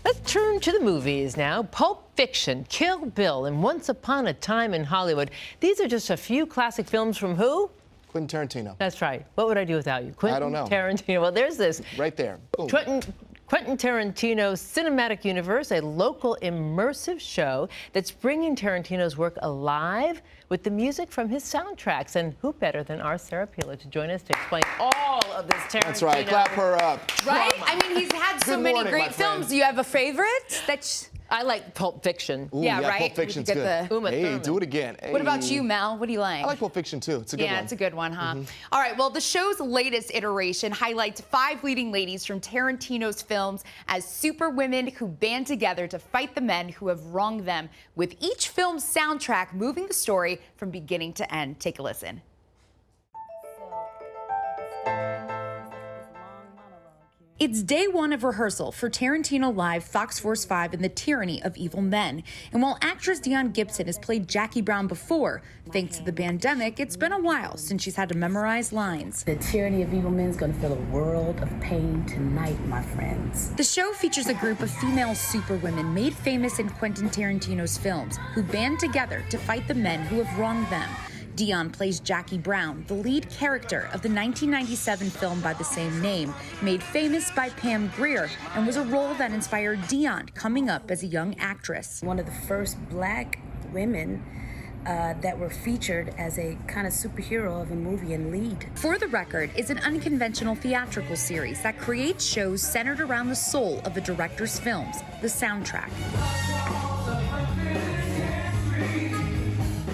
Let's turn to the movies now. Pulp Fiction, Kill Bill, and Once Upon a Time in Hollywood. These are just a few classic films from who? Quentin Tarantino. That's right. What would I do without you? Quentin I don't know. Tarantino. Well, there's this. Right there. Boom. Quentin Tarantino's cinematic universe, a local immersive show that's bringing Tarantino's work alive with the music from his soundtracks. And who better than our Sarah Peeler to join us to explain all of this Tarantino? That's right. Clap her up. Right? I mean, he's had so many great films. Do you have a favorite? I like Pulp Fiction. Ooh, yeah, right. Pulp Fiction's good. Uma Hey, Thurman. do it again. Hey. What about you, Mel? What do you like? I like Pulp Fiction too. It's a good one. Yeah, it's a good one, huh? All right, well, the show's latest iteration highlights 5 leading ladies from Tarantino's films as superwomen who band together to fight the men who have wronged them, with each film's soundtrack moving the story from beginning to end. Take a listen. It's day 1 of rehearsal for Tarantino Live, Fox Force 5, and the Tyranny of Evil Men. And while actress Dion Gibson has played Jackie Brown before, thanks to the pandemic, it's been a while since she's had to memorize lines. The Tyranny of Evil Men is going to feel a world of pain tonight, my friends. The show features a group of female superwomen made famous in Quentin Tarantino's films who band together to fight the men who have wronged them. Dion plays Jackie Brown, the lead character of the 1997 film by the same name, made famous by Pam Grier, and was a role that inspired Dion coming up as a young actress. One of the first black women that were featured as a kind of superhero of a movie and lead. For the Record is an unconventional theatrical series that creates shows centered around the soul of a director's films, the soundtrack.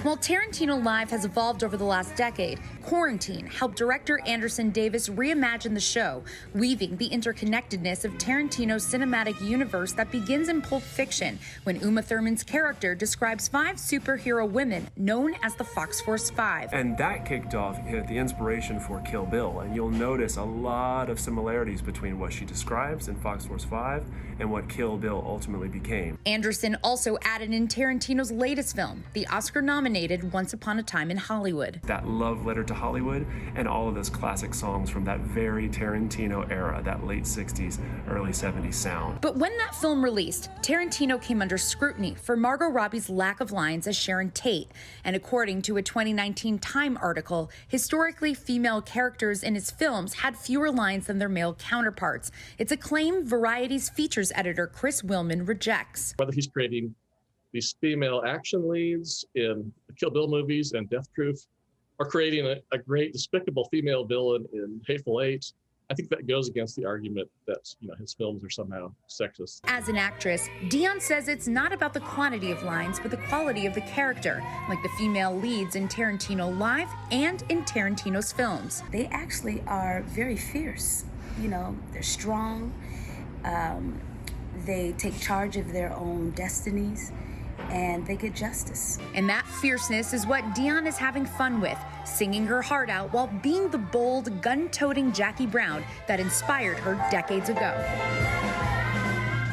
While Tarantino Live has evolved over the last decade, quarantine helped director Anderson Davis reimagine the show, weaving the interconnectedness of Tarantino's cinematic universe that begins in Pulp Fiction, when Uma Thurman's character describes 5 superhero women known as the Fox Force 5. And that kicked off the inspiration for Kill Bill, and you'll notice a lot of similarities between what she describes in Fox Force 5 and what Kill Bill ultimately became. Anderson also added in Tarantino's latest film, the Oscar-nominated Once Upon a Time in Hollywood. That love letter to Hollywood and all of those classic songs from that very Tarantino era, that late 60s, early 70s sound. But when that film released, Tarantino came under scrutiny for Margot Robbie's lack of lines as Sharon Tate. And according to a 2019 Time article, historically female characters in his films had fewer lines than their male counterparts. It's a claim Variety's features editor Chris Willman rejects. Whether he's creating these female action leads in the Kill Bill movies and Death Proof, or creating a great despicable female villain in Hateful Eight, I think that goes against the argument that his films are somehow sexist. As an actress, Dion says it's not about the quantity of lines, but the quality of the character, like the female leads in Tarantino Live and in Tarantino's films. They actually are very fierce. They're strong. They take charge of their own destinies, and they get justice. And that fierceness is what Dion is having fun with, singing her heart out while being the bold, gun-toting Jackie Brown that inspired her decades ago.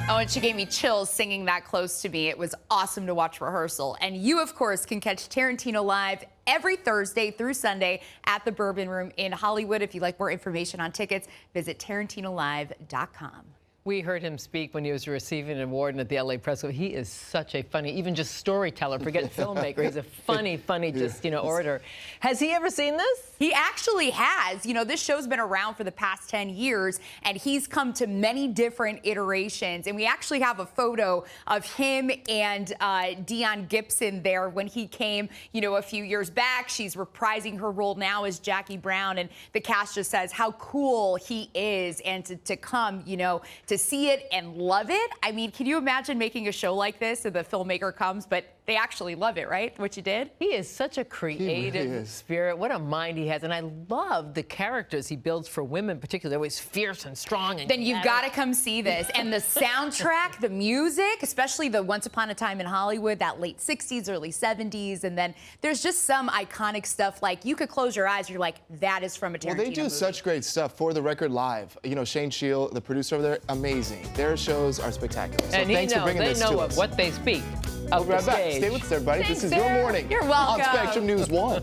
Oh, and she gave me chills singing that close to me. It was awesome to watch rehearsal. And you, of course, can catch Tarantino Live every Thursday through Sunday at the Bourbon Room in Hollywood. If you'd like more information on tickets, visit TarantinoLive.com. We heard him speak when he was receiving an award at the LA Press Club. He is such a funny, even just storyteller, forget filmmaker. He's a funny, just, orator. Has he ever seen this? He actually has. This show's been around for the past 10 years, and he's come to many different iterations. And we actually have a photo of him and Dion Gibson there when he came, a few years back. She's reprising her role now as Jackie Brown, and the cast just says how cool he is, and to come, to see it and love it. I mean, can you imagine making a show like this and the filmmaker comes, but they actually love it, right? What you did? He is such a creative spirit. What a mind he has. And I love the characters he builds for women, particularly. They're always fierce and strong. And then you've got to come see this. And the soundtrack, the music, especially the Once Upon a Time in Hollywood, that late 60s, early 70s. And then there's just some iconic stuff like you could close your eyes. You're like, that is from a Tarantino movie. Well, they do such great stuff. For the Record Live, Shane Shield, the producer over there, amazing. Their shows are spectacular. So and thanks for bringing this to us. They know what they speak. We'll be right back. Stay with us, everybody. Thanks, this is Your Morning. You're welcome. On Spectrum News 1.